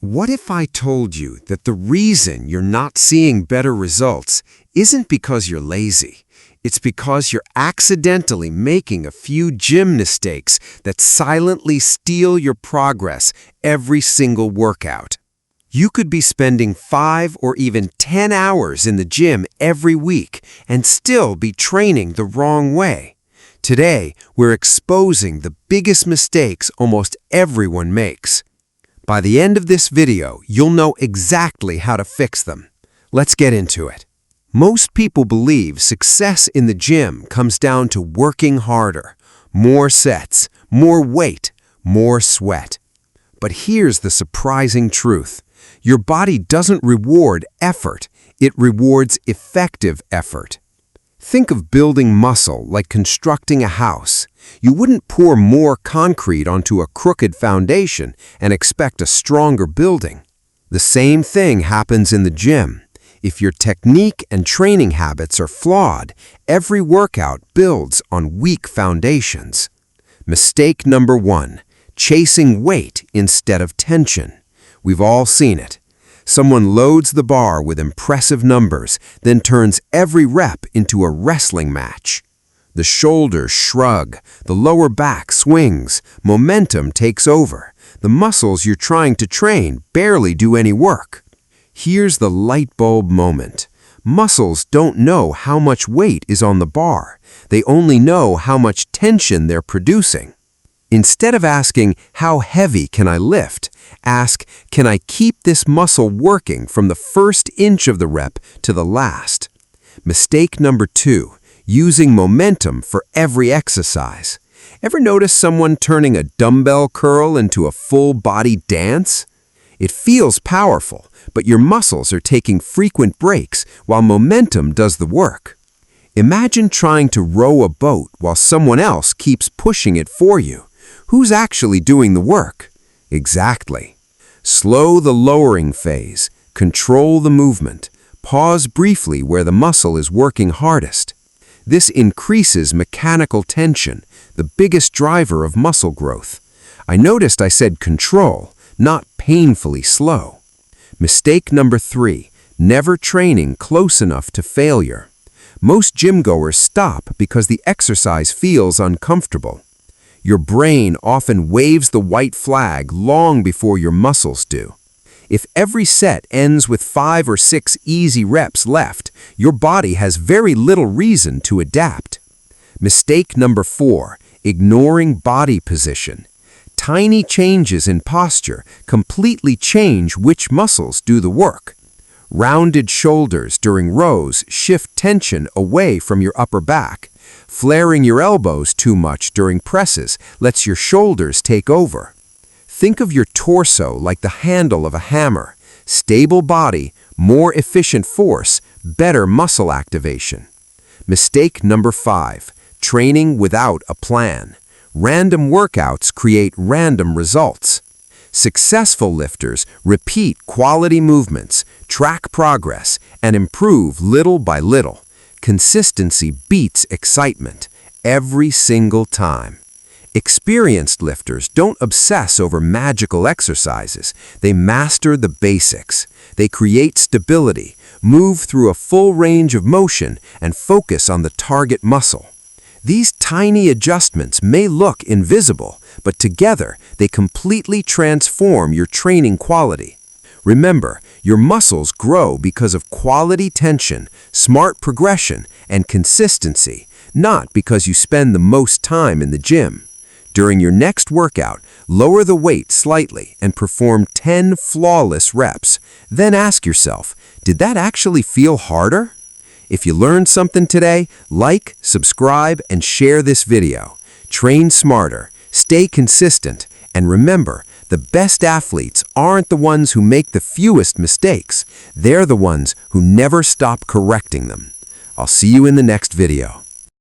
What if I told you that the reason you're not seeing better results isn't because you're lazy? It's because you're accidentally making a few gym mistakes that silently steal your progress every single workout. You could be spending 5 or even 10 hours in the gym every week and still be training the wrong way. Today, we're exposing the biggest mistakes almost everyone makes. By the end of this video, you'll know exactly how to fix them. Let's get into it. Most people believe success in the gym comes down to working harder, more sets, more weight, more sweat. But here's the surprising truth. Your body doesn't reward effort, it rewards effective effort. Think of building muscle like constructing a house. You wouldn't pour more concrete onto a crooked foundation and expect a stronger building. The same thing happens in the gym. If your technique and training habits are flawed, every workout builds on weak foundations. Mistake number 1, chasing weight instead of tension. We've all seen it. Someone loads the bar with impressive numbers, then turns every rep into a wrestling match. The shoulders shrug, the lower back swings, momentum takes over. The muscles you're trying to train barely do any work. Here's the light bulb moment. Muscles don't know how much weight is on the bar. They only know how much tension they're producing. Instead of asking, how heavy can I lift? Ask, can I keep this muscle working from the first inch of the rep to the last? Mistake number 2, using momentum for every exercise. Ever notice someone turning a dumbbell curl into a full-body dance? It feels powerful, but your muscles are taking frequent breaks while momentum does the work. Imagine trying to row a boat while someone else keeps pushing it for you. Who's actually doing the work? Exactly. Slow the lowering phase, control the movement, pause briefly where the muscle is working hardest. This increases mechanical tension, the biggest driver of muscle growth. I noticed I said control, not painfully slow. Mistake number 3, never training close enough to failure. Most gym-goers stop because the exercise feels uncomfortable. Your brain often waves the white flag long before your muscles do. If every set ends with 5 or 6 easy reps left, your body has very little reason to adapt. Mistake number 4, ignoring body position. Tiny changes in posture completely change which muscles do the work. Rounded shoulders during rows shift tension away from your upper back. Flaring your elbows too much during presses lets your shoulders take over. Think of your torso like the handle of a hammer. Stable body, more efficient force, better muscle activation. Mistake number 5, training without a plan. Random workouts create random results. Successful lifters repeat quality movements, track progress, and improve little by little. Consistency beats excitement every single time. Experienced lifters don't obsess over magical exercises. They master the basics. They create stability, move through a full range of motion, and focus on the target muscle. These tiny adjustments may look invisible, but together they completely transform your training quality. Remember, your muscles grow because of quality tension, smart progression, and consistency, not because you spend the most time in the gym. During your next workout, lower the weight slightly and perform 10 flawless reps. Then ask yourself, did that actually feel harder? If you learned something today, like, subscribe, and share this video. Train smarter, stay consistent, and remember, the best athletes aren't the ones who make the fewest mistakes. They're the ones who never stop correcting them. I'll see you in the next video.